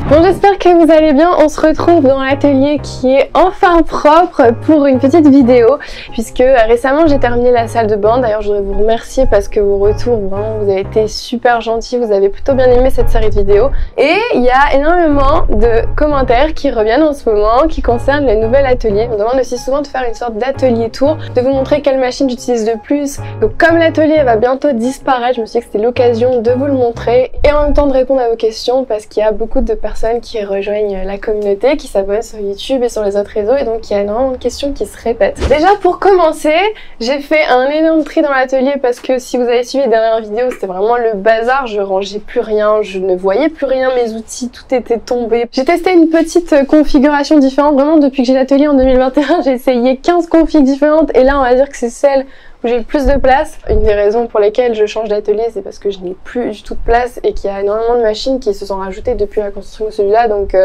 Bon, j'espère que vous allez bien. On se retrouve dans l'atelier qui est enfin propre pour une petite vidéo, puisque récemment j'ai terminé la salle de bain. D'ailleurs, je voudrais vous remercier parce que vos retours, vraiment, vous avez été super gentils, vous avez plutôt bien aimé cette série de vidéos. Et il y a énormément de commentaires qui reviennent en ce moment, qui concernent le nouvel atelier. On me demande aussi souvent de faire une sorte d'atelier tour, de vous montrer quelle machine j'utilise le plus. Donc comme l'atelier va bientôt disparaître, je me suis dit que c'était l'occasion de vous le montrer et en même temps de répondre à vos questions, parce qu'il y a beaucoup de personnes qui rejoignent la communauté, qui s'abonnent sur YouTube et sur les autres réseaux, et donc il y a énormément de questions qui se répètent. Déjà pour commencer, j'ai fait un énorme tri dans l'atelier parce que si vous avez suivi les dernières vidéos, c'était vraiment le bazar, je rangeais plus rien, je ne voyais plus rien, mes outils, tout était tombé. J'ai testé une petite configuration différente, vraiment depuis que j'ai l'atelier en 2021, j'ai essayé 15 configs différentes et là on va dire que c'est celle où j'ai le plus de place. Une des raisons pour lesquelles je change d'atelier, c'est parce que je n'ai plus du tout de place et qu'il y a énormément de machines qui se sont rajoutées depuis la construction de celui-là, donc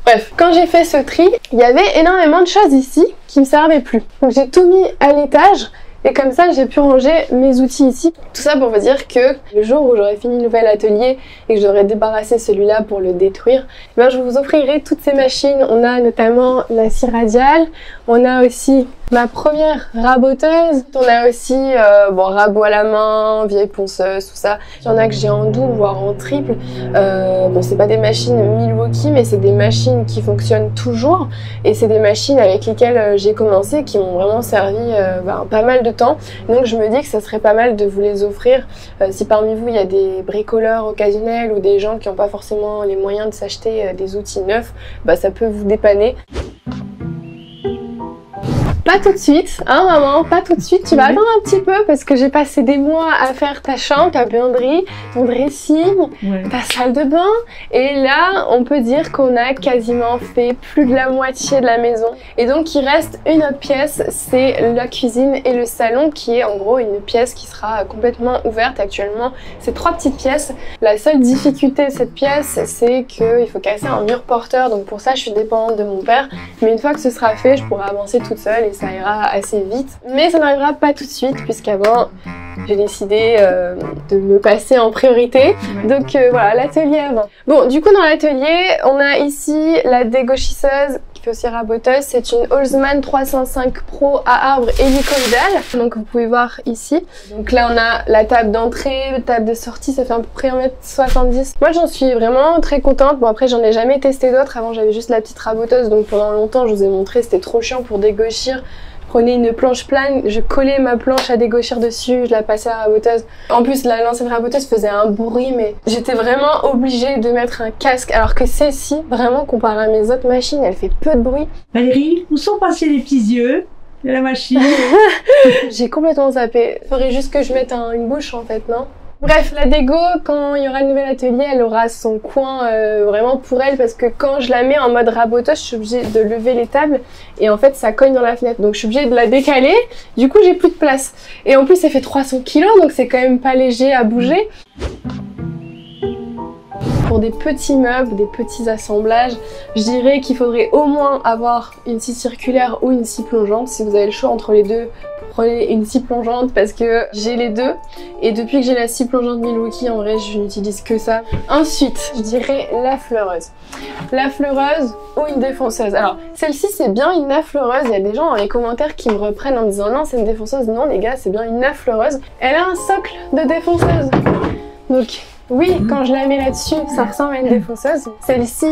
bref. Quand j'ai fait ce tri, il y avait énormément de choses ici qui me servaient plus. Donc j'ai tout mis à l'étage et comme ça j'ai pu ranger mes outils ici. Tout ça pour vous dire que le jour où j'aurai fini le nouvel atelier et que j'aurai débarrassé celui-là pour le détruire, ben je vous offrirai toutes ces machines. On a notamment la scie radiale, on a aussi ma première raboteuse, on a aussi bon, rabot à la main, vieille ponceuse, tout ça. Il y en a que j'ai en double, voire en triple. Bon, c'est pas des machines Milwaukee, mais c'est des machines qui fonctionnent toujours. Et c'est des machines avec lesquelles j'ai commencé, qui m'ont vraiment servi pas mal de temps. Donc je me dis que ça serait pas mal de vous les offrir. Si parmi vous, il y a des bricoleurs occasionnels ou des gens qui n'ont pas forcément les moyens de s'acheter des outils neufs, bah, ça peut vous dépanner. Pas tout de suite, hein maman, pas tout de suite, tu vas attendre un petit peu parce que j'ai passé des mois à faire ta chambre, ta buanderie, ton dressing, ta salle de bain, et là on peut dire qu'on a quasiment fait plus de la moitié de la maison. Et donc il reste une autre pièce, c'est la cuisine et le salon qui est en gros une pièce qui sera complètement ouverte actuellement. C'est 3 petites pièces. La seule difficulté de cette pièce, c'est qu'il faut casser un mur porteur, donc pour ça je suis dépendante de mon père, mais une fois que ce sera fait, je pourrai avancer toute seule et ça ira assez vite. Mais ça n'arrivera pas tout de suite puisqu'avant j'ai décidé de me passer en priorité. Donc voilà, l'atelier avant. Bon, du coup dans l'atelier, on a ici la dégauchisseuse qui fait aussi raboteuse. C'est une Holzmann 305 Pro à arbre hélicoïdal. Donc vous pouvez voir ici. Donc là on a la table d'entrée, la table de sortie, ça fait à peu près 1,70 m. Moi j'en suis vraiment très contente. Bon après j'en ai jamais testé d'autres. Avant j'avais juste la petite raboteuse, donc pendant longtemps je vous ai montré, c'était trop chiant pour dégauchir. Je prenais une planche plane, je collais ma planche à dégauchir dessus, je la passais à la raboteuse. En plus l'ancienne raboteuse faisait un bruit, mais j'étais vraiment obligée de mettre un casque, alors que celle-ci, vraiment comparée à mes autres machines, elle fait peu de bruit. Valérie, où sont passés les petits yeux de la machine? J'ai complètement zappé. Il faudrait juste que je mette une bouche en fait, non? Bref, la dégo, quand il y aura le nouvel atelier, elle aura son coin vraiment pour elle, parce que quand je la mets en mode raboteuse, je suis obligée de lever les tables et en fait ça cogne dans la fenêtre, donc je suis obligée de la décaler, du coup j'ai plus de place. Et en plus ça fait 300 kg, donc c'est quand même pas léger à bouger. Pour des petits meubles, des petits assemblages, je dirais qu'il faudrait au moins avoir une scie circulaire ou une scie plongeante. Si vous avez le choix entre les deux, prenez une scie plongeante parce que j'ai les deux. Et depuis que j'ai la scie plongeante Milwaukee, en vrai, je n'utilise que ça. Ensuite, je dirais la fleureuse. La fleureuse ou une défonceuse. Alors, celle-ci, c'est bien une affleureuse. Il y a des gens dans les commentaires qui me reprennent en me disant non, c'est une défonceuse. Non, les gars, c'est bien une affleureuse. Elle a un socle de défonceuse. Donc, oui, quand je la mets là-dessus, ça ressemble à une défonceuse. Celle-ci,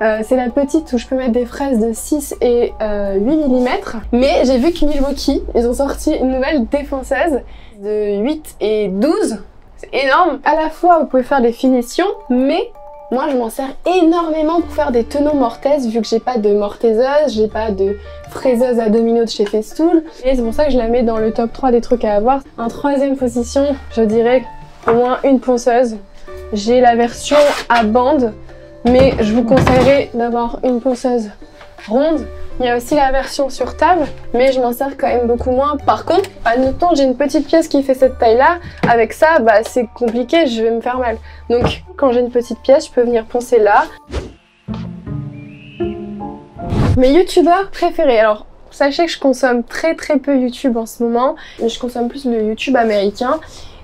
c'est la petite où je peux mettre des fraises de 6 et 8 mm. Mais j'ai vu que Milwaukee, ils ont sorti une nouvelle défonceuse de 8 et 12. C'est énorme. À la fois, vous pouvez faire des finitions, mais moi, je m'en sers énormément pour faire des tenons mortaises, vu que j'ai pas de mortaiseuse, j'ai pas de fraiseuse à domino de chez Festool. Et c'est pour ça que je la mets dans le top 3 des trucs à avoir. En troisième position, je dirais au moins une ponceuse. J'ai la version à bande, mais je vous conseillerais d'avoir une ponceuse ronde. Il y a aussi la version sur table, mais je m'en sers quand même beaucoup moins. Par contre, admettons, j'ai une petite pièce qui fait cette taille-là. Avec ça, bah, c'est compliqué, je vais me faire mal. Donc, quand j'ai une petite pièce, je peux venir poncer là. Mes youtubeurs préférés, alors Sachez que je consomme très peu YouTube en ce moment, mais je consomme plus le YouTube américain.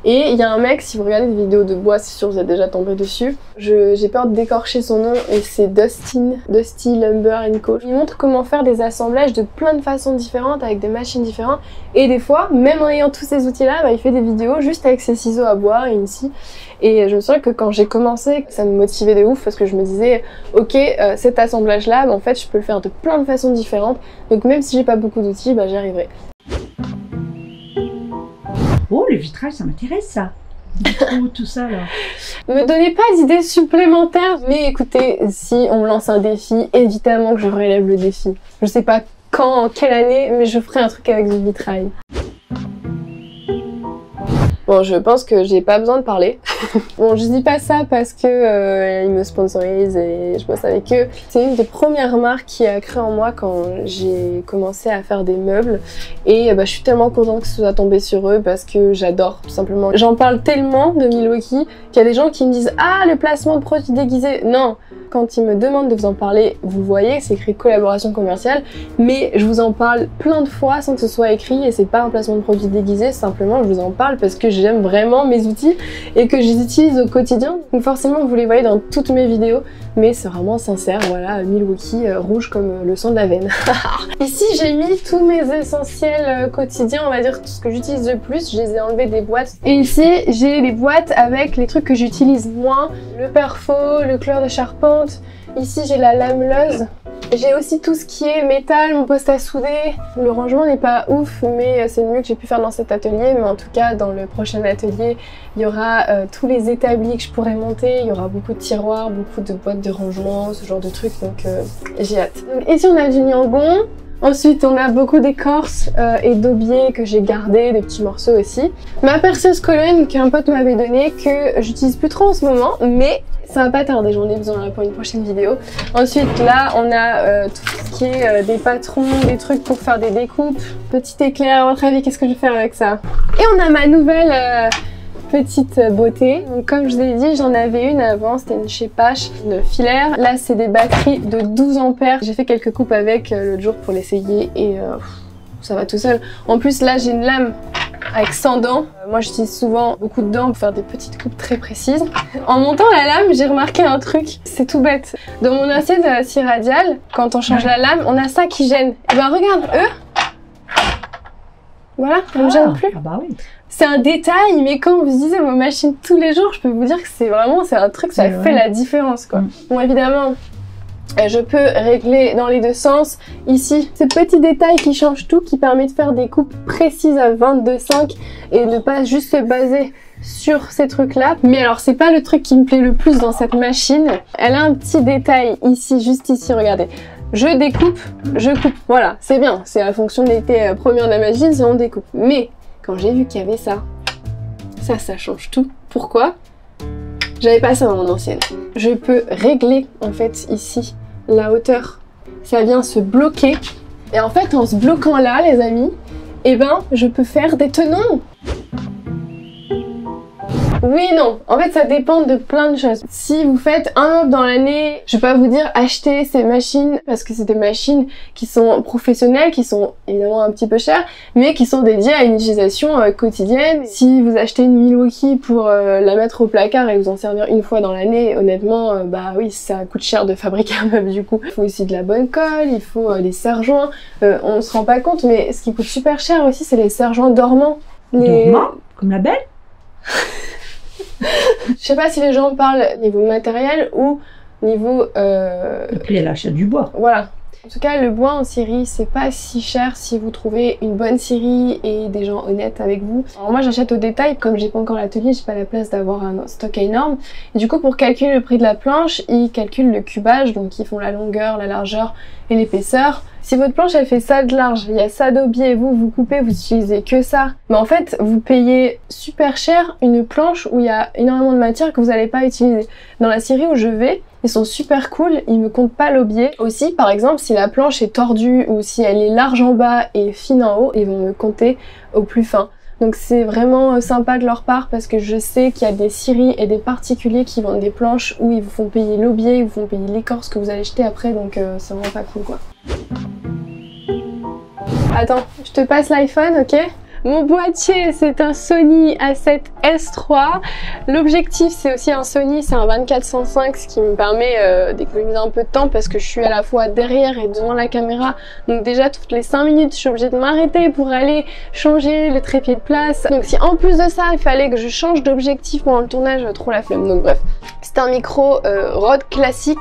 Et il y a un mec, si vous regardez des vidéos de bois, c'est sûr que vous êtes déjà tombé dessus. J'ai peur de d'écorcher son nom et c'est Dusty Lumber Co. Il montre comment faire des assemblages de plein de façons différentes avec des machines différentes. Et des fois, même en ayant tous ces outils-là, bah, il fait des vidéos juste avec ses ciseaux à bois et une scie. Et je me souviens que quand j'ai commencé, ça me motivait de ouf parce que je me disais, ok, cet assemblage-là, bah, en fait, je peux le faire de plein de façons différentes. Donc même si j'ai pas beaucoup d'outils, bah, j'y arriverai. Oh, le vitrage, ça m'intéresse ça. Vitraux, tout ça là. Me donnez pas d'idées supplémentaires, mais écoutez, si on me lance un défi, évidemment que je relève le défi. Je sais pas quand, en quelle année, mais je ferai un truc avec du vitrail. Bon, je pense que j'ai pas besoin de parler. Bon, je dis pas ça parce que ils me sponsorisent et je bosse avec eux. C'est une des premières marques qui a créé en moi quand j'ai commencé à faire des meubles. Et bah, je suis tellement contente que ce soit tombé sur eux parce que j'adore, tout simplement. J'en parle tellement de Milwaukee qu'il y a des gens qui me disent « Ah, le placement de produits déguisés !» Non, quand ils me demandent de vous en parler, vous voyez, c'est écrit collaboration commerciale, mais je vous en parle plein de fois sans que ce soit écrit et c'est pas un placement de produit déguisé, simplement je vous en parle parce que j'aime vraiment mes outils et que je les utilise au quotidien. Donc forcément vous les voyez dans toutes mes vidéos, mais c'est vraiment sincère, voilà, Milwaukee rouge comme le sang de la veine. Ici j'ai mis tous mes essentiels quotidiens, on va dire tout ce que j'utilise le plus, je les ai enlevés des boîtes. Et ici j'ai les boîtes avec les trucs que j'utilise moins, le perfo, le clair de charpente. Ici j'ai la lameleuse. J'ai aussi tout ce qui est métal, mon poste à souder. Le rangement n'est pas ouf, mais c'est le mieux que j'ai pu faire dans cet atelier. Mais en tout cas, dans le prochain atelier, il y aura tous les établis que je pourrais monter. Il y aura beaucoup de tiroirs, beaucoup de boîtes de rangement, ce genre de trucs. Donc j'ai hâte. Donc, ici on a du niangon. Ensuite, on a beaucoup d'écorce et d'aubier que j'ai gardé, des petits morceaux aussi. Ma perceuse colonne qu'un pote m'avait donnée, que j'utilise plus trop en ce moment, mais ça va pas tarder, j'en ai besoin pour une prochaine vidéo. Ensuite, là, on a tout ce qui est des patrons, des trucs pour faire des découpes. Petit éclair, à votre avis, qu'est-ce que je vais faire avec ça? Et on a ma nouvelle petite beauté. Donc comme je vous ai dit, j'en avais une avant, c'était une chez Pache, une filaire. Là c'est des batteries de 12 ampères. J'ai fait quelques coupes avec l'autre jour pour l'essayer et ça va tout seul. En plus là j'ai une lame avec 100 dents. Moi j'utilise souvent beaucoup de dents pour faire des petites coupes très précises. En montant la lame, j'ai remarqué un truc, c'est tout bête. Dans mon assiette à scie radiale, quand on change la lame, on a ça qui gêne. Et ben regarde, voilà, ça me gêne plus. Ah bah oui. C'est un détail, mais quand vous utilisez vos machines tous les jours, je peux vous dire que c'est un truc, ça fait la différence, quoi. Bon, évidemment, je peux régler dans les deux sens. Ici, ce petit détail qui change tout, qui permet de faire des coupes précises à 22,5 et ne pas juste se baser sur ces trucs-là. Mais alors, c'est pas le truc qui me plaît le plus dans cette machine. Elle a un petit détail ici, juste ici, regardez. Je découpe, je coupe. Voilà, c'est bien. C'est la fonctionnalité première de la machine, c'est on découpe. Mais quand j'ai vu qu'il y avait ça change tout. Pourquoi? J'avais pas ça dans mon ancienne. Je peux régler en fait ici la hauteur. Ça vient se bloquer. Et en fait en se bloquant là les amis, eh ben je peux faire des tenons. Oui, non. En fait, ça dépend de plein de choses. Si vous faites un meuble dans l'année, je vais pas vous dire acheter ces machines parce que c'est des machines qui sont professionnelles, qui sont évidemment un petit peu chères, mais qui sont dédiées à une utilisation quotidienne. Si vous achetez une Milwaukee pour la mettre au placard et vous en servir une fois dans l'année, honnêtement, bah oui, ça coûte cher de fabriquer un meuble du coup. Il faut aussi de la bonne colle, il faut des serre-joints. On se rend pas compte, mais ce qui coûte super cher aussi, c'est les serre-joints dormants. Dormants? Comme la belle? Je sais pas si les gens parlent niveau matériel ou niveau... Et puis elle achète du bois. Voilà. En tout cas, le bois en scierie, c'est pas si cher si vous trouvez une bonne scierie et des gens honnêtes avec vous. Alors moi, j'achète au détail, comme j'ai pas encore l'atelier, j'ai pas la place d'avoir un stock énorme. Et du coup, pour calculer le prix de la planche, ils calculent le cubage, donc ils font la longueur, la largeur et l'épaisseur. Si votre planche elle fait ça de large, il y a ça d'aubier et vous coupez, vous utilisez que ça. Mais en fait, vous payez super cher une planche où il y a énormément de matière que vous n'allez pas utiliser. Dans la scierie où je vais, ils sont super cool, ils me comptent pas l'aubier. Aussi, par exemple, si la planche est tordue ou si elle est large en bas et fine en haut, ils vont me compter au plus fin. Donc c'est vraiment sympa de leur part parce que je sais qu'il y a des scieries et des particuliers qui vendent des planches où ils vous font payer l'aubier, ils vous font payer l'écorce que vous allez jeter après, donc c'est vraiment pas cool quoi. Attends, je te passe l'iPhone, ok? Mon boîtier, c'est un Sony A7S3. L'objectif, c'est aussi un Sony, c'est un 24-105, ce qui me permet d'économiser un peu de temps parce que je suis à la fois derrière et devant la caméra. Donc déjà, toutes les 5 minutes, je suis obligée de m'arrêter pour aller changer le trépied de place. Donc si en plus de ça, il fallait que je change d'objectif pendant le tournage, trop la flemme. Donc bref, c'est un micro Rode classique.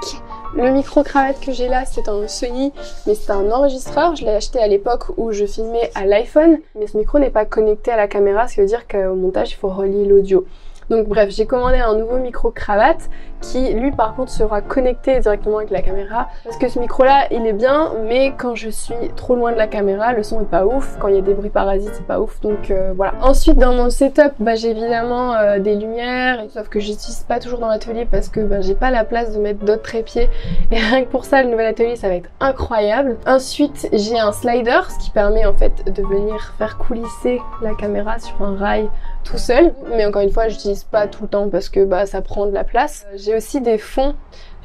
Le micro-cravate que j'ai là, c'est un Sony, mais c'est un enregistreur. Je l'ai acheté à l'époque où je filmais à l'iPhone, mais ce micro n'est pas connecté à la caméra, ce qui veut dire qu'au montage, il faut relier l'audio. Donc bref, j'ai commandé un nouveau micro-cravate qui, lui, par contre, sera connecté directement avec la caméra. Parce que ce micro-là, il est bien, mais quand je suis trop loin de la caméra, le son est pas ouf. Quand il y a des bruits parasites, c'est pas ouf. Donc voilà. Ensuite, dans mon setup, j'ai évidemment des lumières, sauf que j'utilise pas toujours dans l'atelier parce que j'ai pas la place de mettre d'autres trépieds. Et rien que pour ça, le nouvel atelier, ça va être incroyable. Ensuite, j'ai un slider, ce qui permet en fait de venir faire coulisser la caméra sur un rail tout seul. Mais encore une fois, j'utilise pas tout le temps parce que ça prend de la place. J'ai aussi des fonds.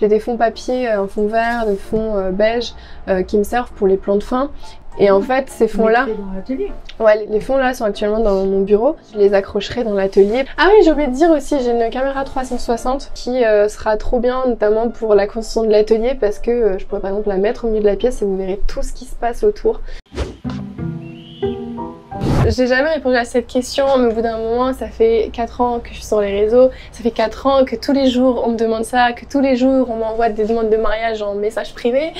J'ai des fonds papier, un fond vert, des fonds beige qui me servent pour les plans de fin. Et en fait, ces fonds-là... Ouais, les fonds-là sont actuellement dans mon bureau. Je les accrocherai dans l'atelier. Ah oui, j'ai oublié de dire aussi, j'ai une caméra 360 qui sera trop bien, notamment pour la construction de l'atelier, parce que je pourrais par exemple la mettre au milieu de la pièce et vous verrez tout ce qui se passe autour. J'ai jamais répondu à cette question, mais au bout d'un moment, ça fait 4 ans que je suis sur les réseaux, ça fait 4 ans que tous les jours on me demande ça, que tous les jours on m'envoie des demandes de mariage en message privé.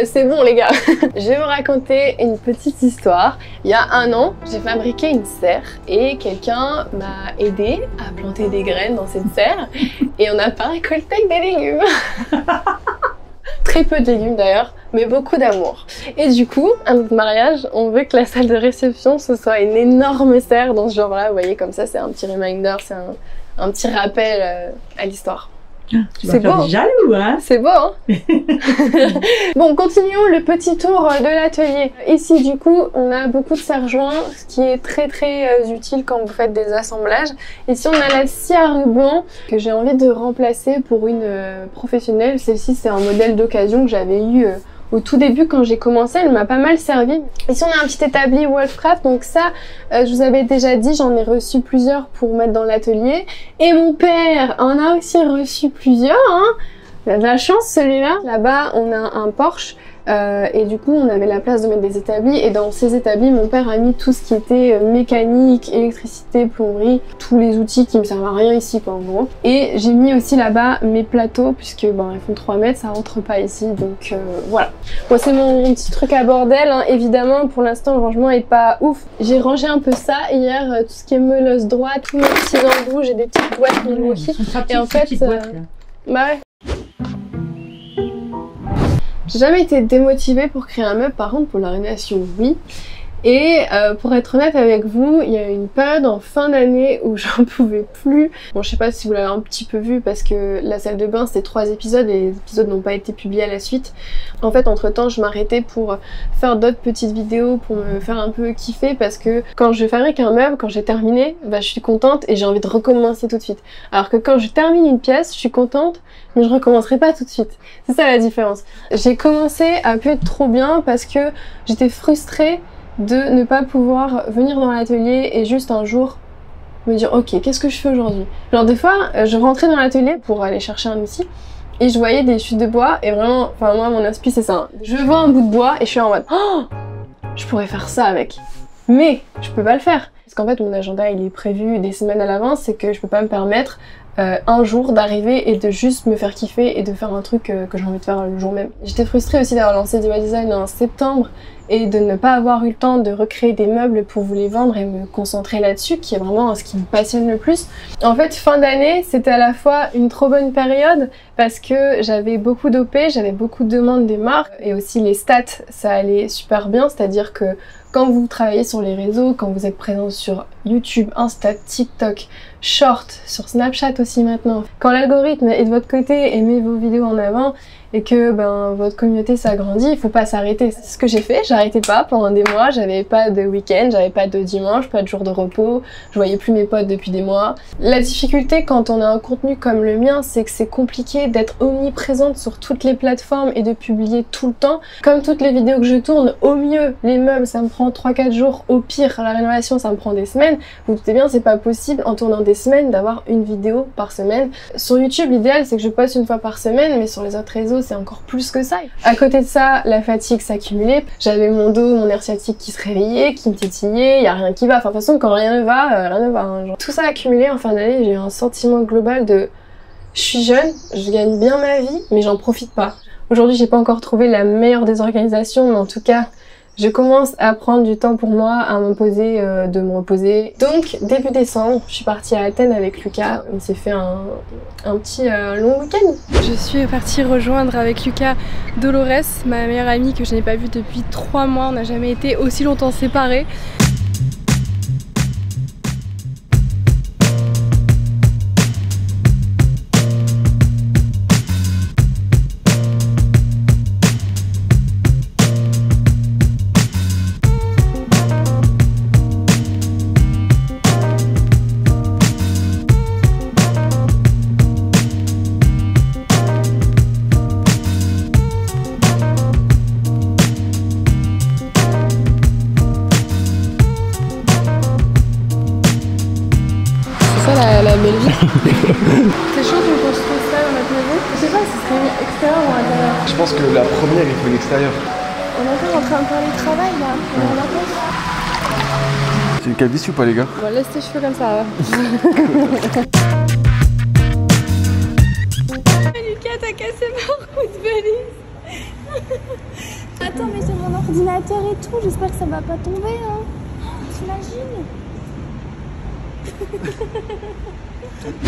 C'est bon les gars. Je vais vous raconter une petite histoire. Il y a 1 an, j'ai fabriqué une serre et quelqu'un m'a aidé à planter des graines dans cette serre et on n'a pas récolté que des légumes. Très peu de légumes d'ailleurs, mais beaucoup d'amour. Et du coup, à notre mariage, on veut que la salle de réception, ce soit une énorme serre dans ce genre-là. Vous voyez, comme ça, c'est un petit reminder, c'est un petit rappel à l'histoire. C'est beau, hein. Jaloux, hein. C'est beau, hein. Bon, continuons le petit tour de l'atelier. Ici, du coup, on a beaucoup de serre-joints, ce qui est très utile quand vous faites des assemblages. Ici, on a la scie à ruban que j'ai envie de remplacer pour une professionnelle. Celle-ci, c'est un modèle d'occasion que j'avais eu au tout début quand j'ai commencé, elle m'a pas mal servi. Ici on a un petit établi Wolfcraft, donc ça je vous avais déjà dit, j'en ai reçu plusieurs pour mettre dans l'atelier. Et mon père en a aussi reçu plusieurs, hein. Il a de la chance celui-là. Là-bas on a un Porsche et du coup on avait la place de mettre des établis, et dans ces établis mon père a mis tout ce qui était mécanique, électricité, plomberie, tous les outils qui me servent à rien ici quoi en gros. Et j'ai mis aussi là-bas mes plateaux puisque ils font 3 mètres, ça rentre pas ici, donc voilà. Bon, c'est mon petit truc à bordel, hein. Évidemment pour l'instant le rangement est pas ouf. J'ai rangé un peu ça hier, tout ce qui est meuleuse droite, tous mes petits embouts, j'ai des petites boîtes Milwaukee et en fait bah ouais. J'ai jamais été démotivée pour créer un meuble, par contre pour la rénovation oui. Et pour être honnête avec vous, il y a une période en fin d'année où j'en pouvais plus. Bon, je sais pas si vous l'avez un petit peu vu parce que la salle de bain c'était 3 épisodes et les épisodes n'ont pas été publiés à la suite. En fait, entre temps, je m'arrêtais pour faire d'autres petites vidéos pour me faire un peu kiffer parce que quand je fabrique un meuble, quand j'ai terminé, je suis contente et j'ai envie de recommencer tout de suite. Alors que quand je termine une pièce, je suis contente, mais je recommencerai pas tout de suite. C'est ça la différence. J'ai commencé à plus être trop bien parce que j'étais frustrée de ne pas pouvoir venir dans l'atelier et juste un jour me dire ok, qu'est-ce que je fais aujourd'hui? Genre des fois je rentrais dans l'atelier pour aller chercher un outil et je voyais des chutes de bois et vraiment, moi mon inspi c'est ça, hein. Je vois un bout de bois et je suis en mode oh, je pourrais faire ça avec, mais je peux pas le faire parce qu'en fait mon agenda il est prévu des semaines à l'avance, c'est que je peux pas me permettre un jour d'arriver et de juste me faire kiffer et de faire un truc que j'ai envie de faire le jour même. J'étais frustrée aussi d'avoir lancé DIY Design en septembre et de ne pas avoir eu le temps de recréer des meubles pour vous les vendre et me concentrer là-dessus, qui est vraiment ce qui me passionne le plus. En fait, fin d'année, c'était à la fois une trop bonne période parce que j'avais beaucoup d'OP, j'avais beaucoup de demandes des marques et aussi les stats, ça allait super bien, c'est-à-dire que quand vous travaillez sur les réseaux, quand vous êtes présent sur YouTube, Insta, TikTok, Short, sur Snapchat aussi maintenant, quand l'algorithme est de votre côté et met vos vidéos en avant, et que votre communauté s'agrandit, il faut pas s'arrêter. C'est ce que j'ai fait, j'arrêtais pas pendant des mois, j'avais pas de week-end, j'avais pas de dimanche, pas de jour de repos, je voyais plus mes potes depuis des mois. La difficulté quand on a un contenu comme le mien, c'est que c'est compliqué d'être omniprésente sur toutes les plateformes et de publier tout le temps. Comme toutes les vidéos que je tourne, au mieux, les meubles ça me prend 3-4 jours, au pire la rénovation ça me prend des semaines. Vous doutez bien, c'est pas possible en tournant des semaines d'avoir une vidéo par semaine. Sur YouTube, l'idéal c'est que je poste une fois par semaine, mais sur les autres réseaux c'est encore plus que ça. À côté de ça, la fatigue s'accumulait. J'avais mon dos, mon nerf sciatique qui se réveillait, qui me titillait, y a rien qui va. Enfin de toute façon quand rien ne va, rien ne va. Hein. Genre, tout ça accumulé en fin d'année, j'ai eu un sentiment global de je suis jeune, je gagne bien ma vie, mais j'en profite pas. Aujourd'hui j'ai pas encore trouvé la meilleure des organisations, mais en tout cas je commence à prendre du temps pour moi, à m'imposer de me reposer. Donc début décembre, je suis partie à Athènes avec Lucas. On s'est fait un petit long week-end. Je suis partie rejoindre avec Lucas Dolores, ma meilleure amie que je n'ai pas vue depuis 3 mois. On n'a jamais été aussi longtemps séparés. La Belgique. C'est chaud qu'on construise ça dans notre maison. Je sais pas si ce serait mis extérieur ou intérieur. Je pense que la première il faut l'extérieur. On est encore en train de parler de travail là. On en pense. C'est une calvitie ou pas les gars? Bon, laisse tes cheveux comme ça. Lucas, t'as cassé ma route valise. Attends, mais c'est mon ordinateur et tout, j'espère que ça va pas tomber, hein. T'imagines?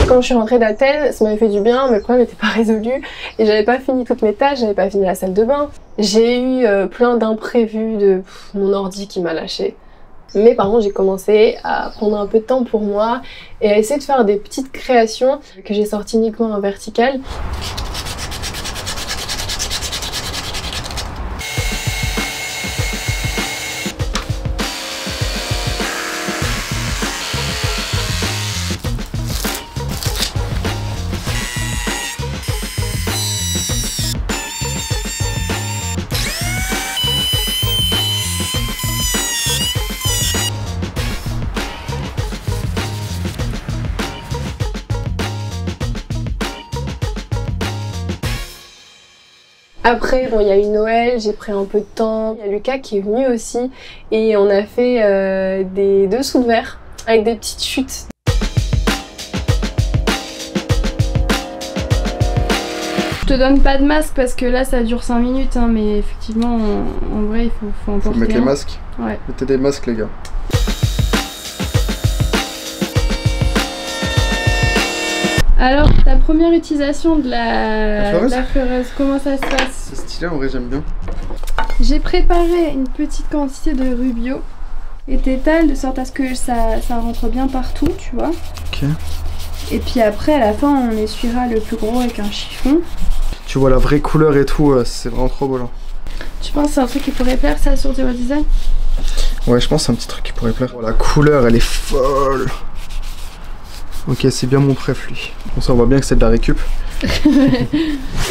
Quand je suis rentrée d'Athènes, ça m'avait fait du bien, mais le problème n'était pas résolu et j'avais pas fini toutes mes tâches, j'avais pas fini la salle de bain. J'ai eu plein d'imprévus, de mon ordi qui m'a lâché. Mais par contre, j'ai commencé à prendre un peu de temps pour moi et à essayer de faire des petites créations que j'ai sorties uniquement en vertical. Après, bon, il y a eu Noël, j'ai pris un peu de temps. Il y a Lucas qui est venu aussi et on a fait des dessous de verre avec des petites chutes. Je te donne pas de masque parce que là ça dure 5 minutes, hein, mais effectivement, en vrai, il faut en porter. Faut mettre les masques. Ouais. Mettez des masques les gars. Alors, ta première utilisation de la fleureuse, comment ça se passe? C'est stylé, en vrai j'aime bien. J'ai préparé une petite quantité de rubio et t'étales de sorte à ce que ça rentre bien partout, tu vois. Ok. Et puis après, à la fin, on essuiera le plus gros avec un chiffon. Tu vois la vraie couleur et tout, c'est vraiment trop beau là. Tu penses que c'est un truc qui pourrait plaire ça sur Zero Design? Ouais, je pense que c'est un petit truc qui pourrait plaire. Oh, la couleur, elle est folle. Ok, c'est bien mon préf lui. Bon, ça on voit bien que c'est de la récup.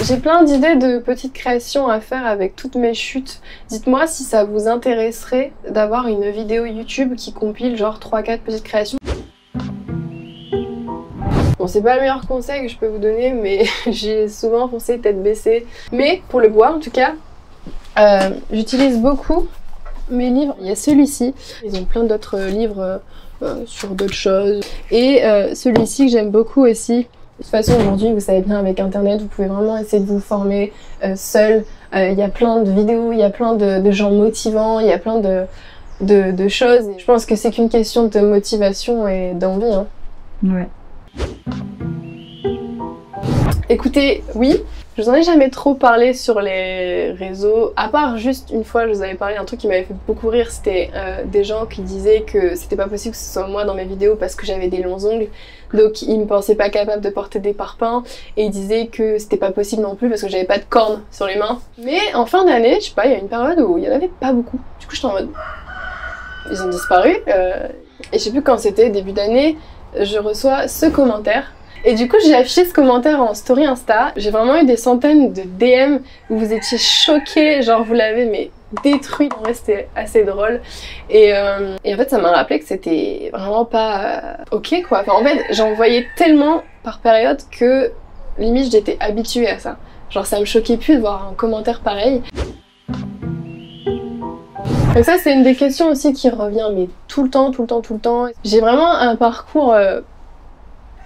J'ai plein d'idées de petites créations à faire avec toutes mes chutes. Dites-moi si ça vous intéresserait d'avoir une vidéo YouTube qui compile genre 3-4 petites créations. Bon, c'est pas le meilleur conseil que je peux vous donner, mais j'ai souvent foncé tête baissée. Mais pour le bois en tout cas, j'utilise beaucoup mes livres. Il y a celui-ci, ils ont plein d'autres livres sur d'autres choses. Et celui-ci que j'aime beaucoup aussi. De toute façon aujourd'hui vous savez bien avec internet vous pouvez vraiment essayer de vous former seul. Il y a plein de vidéos, il y a plein de gens motivants, il y a plein de choses. Et je pense que c'est qu'une question de motivation et d'envie. Hein. Ouais. Écoutez, oui, Je vous en ai jamais trop parlé sur les réseaux, à part juste une fois je vous avais parlé d'un truc qui m'avait fait beaucoup rire, c'était des gens qui disaient que c'était pas possible que ce soit moi dans mes vidéos parce que j'avais des longs ongles, donc ils me pensaient pas capable de porter des parpaings, et ils disaient que c'était pas possible non plus parce que j'avais pas de cornes sur les mains. Mais en fin d'année, je sais pas, il y a une période où il y en avait pas beaucoup, du coup j'étais en mode... Ils ont disparu, et je sais plus quand c'était, début d'année, je reçois ce commentaire. Et du coup j'ai affiché ce commentaire en story Insta, j'ai vraiment eu des centaines de DM où vous étiez choqués, genre vous l'avez mais détruit, en vrai c'était assez drôle. Et en fait ça m'a rappelé que c'était vraiment pas ok quoi, enfin en fait j'en voyais tellement par période que limite j'étais habituée à ça. Genre ça me choquait plus de voir un commentaire pareil. Donc ça c'est une des questions aussi qui revient mais tout le temps. J'ai vraiment un parcours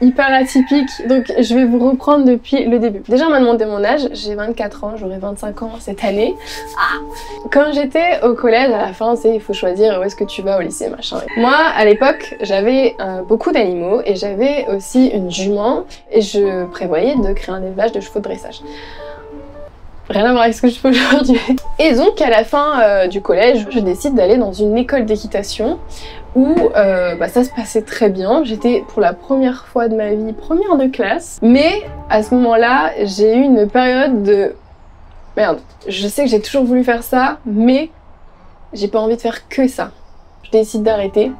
hyper atypique, donc je vais vous reprendre depuis le début. Déjà on m'a demandé mon âge, j'ai 24 ans, j'aurai 25 ans cette année. Quand j'étais au collège, à la fin c'est il faut choisir où est-ce que tu vas au lycée machin. Moi à l'époque j'avais beaucoup d'animaux et j'avais aussi une jument et je prévoyais de créer un élevage de chevaux de dressage. Rien à voir avec ce que je fais aujourd'hui. Et donc à la fin du collège, je décide d'aller dans une école d'équitation où ça se passait très bien. J'étais pour la première fois de ma vie première de classe. Mais à ce moment-là, j'ai eu une période de... Merde, je sais que j'ai toujours voulu faire ça, mais j'ai pas envie de faire que ça. Je décide d'arrêter.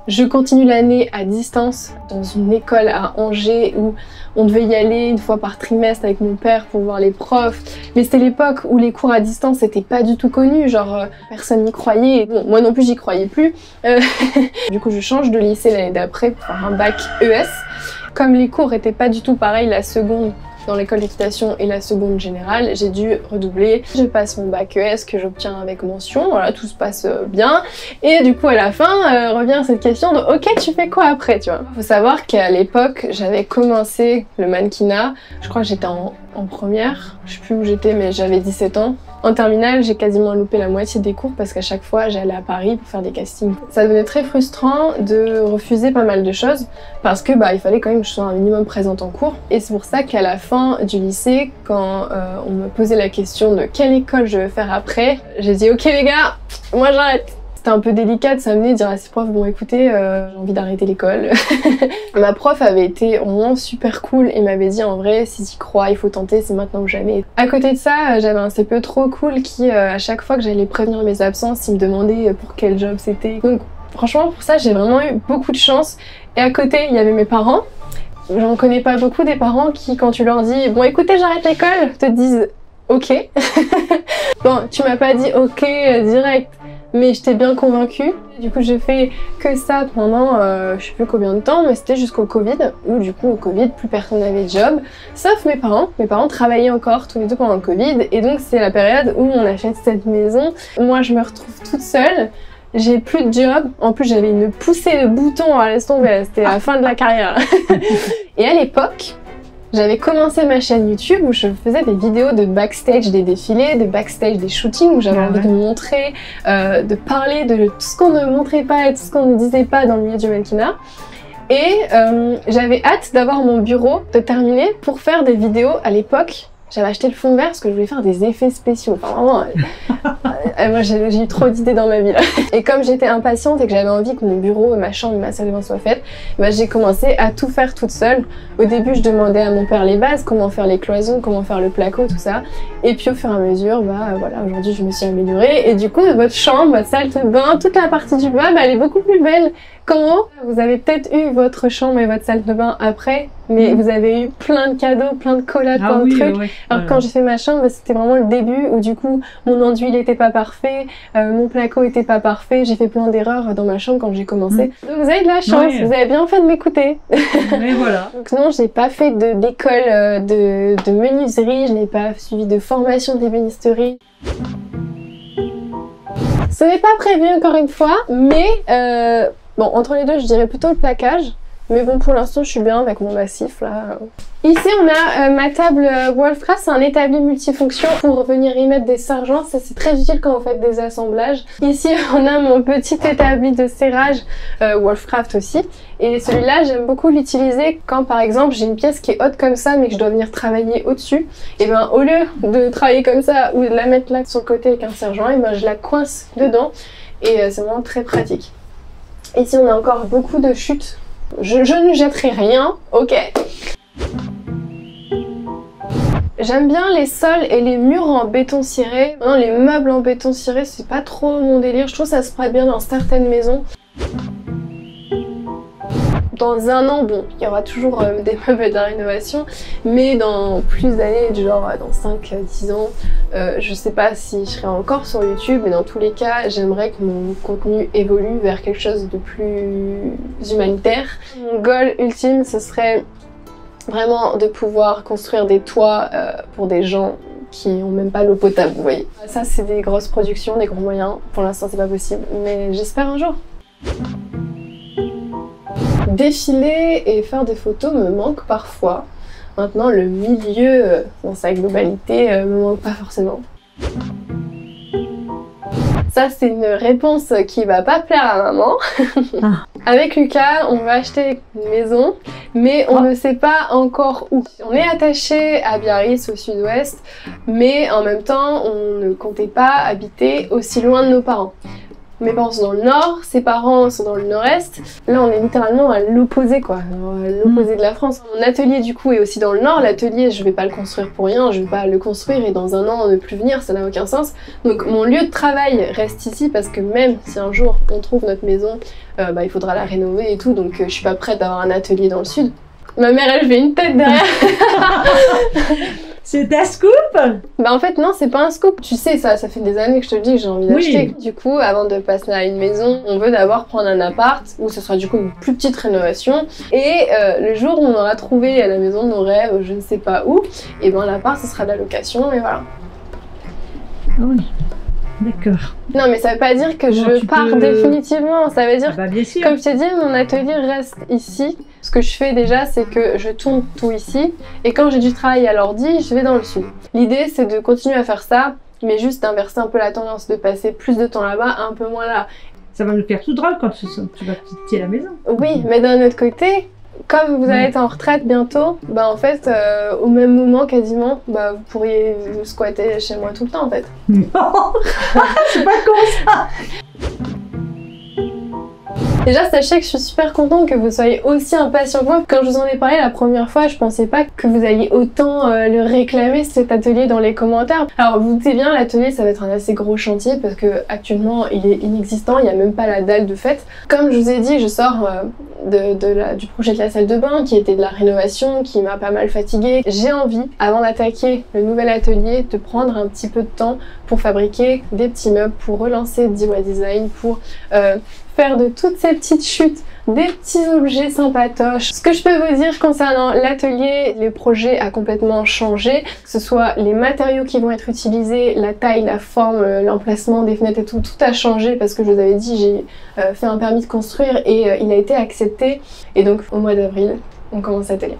Je continue l'année à distance dans une école à Angers où on devait y aller une fois par trimestre avec mon père pour voir les profs. Mais c'était l'époque où les cours à distance n'étaient pas du tout connus, genre personne n'y croyait. Bon, moi non plus j'y croyais plus. Du coup je change de lycée l'année d'après pour faire un bac ES. Comme les cours étaient pas du tout pareils, la seconde dans l'école d'équitation et la seconde générale, j'ai dû redoubler. Je passe mon bac ES que j'obtiens avec mention, voilà, tout se passe bien. Et du coup à la fin, revient cette question de ok, tu fais quoi après, tu vois. Faut savoir qu'à l'époque, j'avais commencé le mannequinat, je crois que j'étais en première, je sais plus où j'étais mais j'avais 17 ans. En terminale, j'ai quasiment loupé la moitié des cours parce qu'à chaque fois, j'allais à Paris pour faire des castings. Ça devenait très frustrant de refuser pas mal de choses parce que il fallait quand même que je sois un minimum présente en cours. Et c'est pour ça qu'à la fin du lycée, quand on me posait la question de quelle école je veux faire après, j'ai dit ok les gars, moi j'arrête. C'était un peu délicat de s'amener, de dire à ses profs bon écoutez j'ai envie d'arrêter l'école. Ma prof avait été vraiment super cool et m'avait dit en vrai si t'y crois il faut tenter, c'est maintenant ou jamais. À côté de ça j'avais un CPE trop cool qui à chaque fois que j'allais prévenir mes absences il me demandait pour quel job c'était. Donc franchement pour ça j'ai vraiment eu beaucoup de chance. Et à côté il y avait mes parents. J'en connais pas beaucoup des parents qui quand tu leur dis bon écoutez j'arrête l'école te disent ok. Bon tu m'as pas dit ok direct mais j'étais bien convaincue. Du coup j'ai fait que ça pendant je sais plus combien de temps, mais c'était jusqu'au Covid où du coup au Covid plus personne n'avait de job sauf mes parents. Mes parents travaillaient encore tous les deux pendant le Covid et donc c'est la période où on achète cette maison. Moi je me retrouve toute seule, j'ai plus de job, en plus j'avais une poussée de boutons, laisse tomber, c'était la fin de la carrière. Et à l'époque j'avais commencé ma chaîne YouTube où je faisais des vidéos de backstage des défilés, de backstage des shootings où j'avais envie de montrer, de parler de tout ce qu'on ne montrait pas et tout ce qu'on ne disait pas dans le milieu du mannequinat. Et j'avais hâte d'avoir mon bureau de terminer pour faire des vidéos. À l'époque, j'avais acheté le fond vert parce que je voulais faire des effets spéciaux. Enfin vraiment, moi j'ai eu trop d'idées dans ma vie là. Et comme j'étais impatiente et que j'avais envie que mon bureau, ma chambre et ma salle de bain soient faites, j'ai commencé à tout faire toute seule. Au début je demandais à mon père les bases, comment faire les cloisons, comment faire le placo, tout ça. Et puis au fur et à mesure, voilà, aujourd'hui je me suis améliorée. Et du coup votre chambre, votre salle de bain, toute la partie du bas, elle est beaucoup plus belle. Comment vous avez peut-être eu votre chambre et votre salle de bain après, mais vous avez eu plein de cadeaux, plein de collades, plein de trucs. Oui. Alors quand j'ai fait ma chambre, c'était vraiment le début où du coup mon enduit était pas parfait, mon placo était pas parfait, j'ai fait plein d'erreurs dans ma chambre quand j'ai commencé. Donc vous avez de la chance, vous avez bien fait de m'écouter. Mais voilà. Donc non, j'ai pas fait d'école de menuiserie, je n'ai pas suivi de formation d'ébénisterie. Ce n'est pas prévu encore une fois, mais bon, entre les deux, je dirais plutôt le plaquage. Mais bon, pour l'instant, je suis bien avec mon massif là. Ici, on a ma table Wolfcraft, c'est un établi multifonction pour venir y mettre des sergents. Ça, c'est très utile quand vous faites des assemblages. Ici, on a mon petit établi de serrage Wolfcraft aussi. Et celui-là, j'aime beaucoup l'utiliser quand, par exemple, j'ai une pièce qui est haute comme ça, mais que je dois venir travailler au-dessus. Et ben, au lieu de travailler comme ça ou de la mettre là sur le côté avec un sergent, et ben, je la coince dedans. Et c'est vraiment très pratique. Ici, on a encore beaucoup de chutes. Je ne jetterai rien, ok. J'aime bien les sols et les murs en béton ciré. Maintenant, les meubles en béton ciré, c'est pas trop mon délire. Je trouve que ça se prête bien dans certaines maisons. Dans un an, bon, il y aura toujours des meubles de la rénovation, mais dans plus d'années, du genre dans 5-10 ans, je sais pas si je serai encore sur YouTube, mais dans tous les cas, j'aimerais que mon contenu évolue vers quelque chose de plus humanitaire. Mon goal ultime, ce serait vraiment de pouvoir construire des toits pour des gens qui n'ont même pas l'eau potable, vous voyez. Ça, c'est des grosses productions, des gros moyens. Pour l'instant, c'est pas possible, mais j'espère un jour. Défiler et faire des photos me manque parfois. Maintenant, le milieu dans sa globalité me manque pas forcément. Ça, c'est une réponse qui va pas plaire à maman. Avec Lucas, on va acheter une maison, mais on ne sait pas encore où. On est attaché à Biarritz, au sud-ouest, mais en même temps, on ne comptait pas habiter aussi loin de nos parents. Mes parents sont dans le nord, ses parents sont dans le nord-est. Là, on est littéralement à l'opposé, quoi. À l'opposé de la France. Mon atelier, du coup, est aussi dans le nord. L'atelier, je vais pas le construire pour rien. Je vais pas le construire et dans un an ne plus venir. Ça n'a aucun sens. Donc, mon lieu de travail reste ici parce que même si un jour on trouve notre maison, il faudra la rénover et tout. Donc, je suis pas prête d'avoir un atelier dans le sud. Ma mère, elle fait une tête derrière. C'est ta scoop? Bah en fait non, c'est pas un scoop. Tu sais, ça fait des années que je te le dis que j'ai envie d'acheter. Du coup, avant de passer à une maison, on veut d'abord prendre un appart où ce sera du coup une plus petite rénovation. Et le jour où on aura trouvé la maison de nos rêves, je ne sais pas où, et ben l'appart, ce sera de la location et voilà. Oui, d'accord. Non mais ça veut pas dire que je pars définitivement. Ça veut dire, bien sûr. comme je t'ai dit, mon atelier reste ici. Ce que je fais déjà, c'est que je tourne tout ici. Et quand j'ai du travail à l'ordi, je vais dans le sud. L'idée, c'est de continuer à faire ça, mais juste d'inverser un peu la tendance, de passer plus de temps là-bas, un peu moins là. Ça va nous faire tout drôle quand tu vas quitter la maison. Oui, mais d'un autre côté, comme vous allez être en retraite bientôt, bah en fait, au même moment quasiment, bah vous pourriez squatter chez moi tout le temps en fait. Non, c'est pas con ça. Déjà, sachez que je suis super contente que vous soyez aussi impatient que moi. Quand je vous en ai parlé la première fois, je pensais pas que vous alliez autant le réclamer, cet atelier, dans les commentaires. Alors, vous doutez bien, l'atelier, ça va être un assez gros chantier parce que actuellement, il est inexistant, il n'y a même pas la dalle de fait. Comme je vous ai dit, je sors du projet de la salle de bain, qui était de la rénovation, qui m'a pas mal fatiguée. J'ai envie, avant d'attaquer le nouvel atelier, de prendre un petit peu de temps pour fabriquer des petits meubles, pour relancer DIY Design, pour faire de toutes ces petites chutes des petits objets sympatoches. Ce que je peux vous dire concernant l'atelier, le projet a complètement changé, que ce soit les matériaux qui vont être utilisés, la taille, la forme, l'emplacement des fenêtres et tout, tout a changé parce que je vous avais dit, j'ai fait un permis de construire et il a été accepté. Et donc au mois d'avril, on commence l'atelier.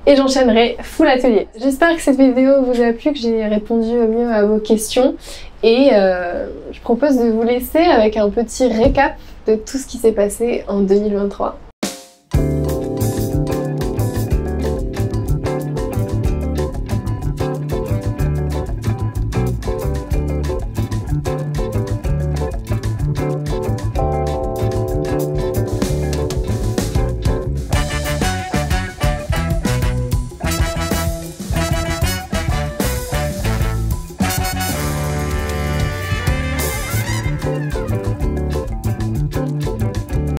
Et j'enchaînerai full atelier. J'espère que cette vidéo vous a plu, que j'ai répondu au mieux à vos questions. Et je propose de vous laisser avec un petit récap de tout ce qui s'est passé en 2023.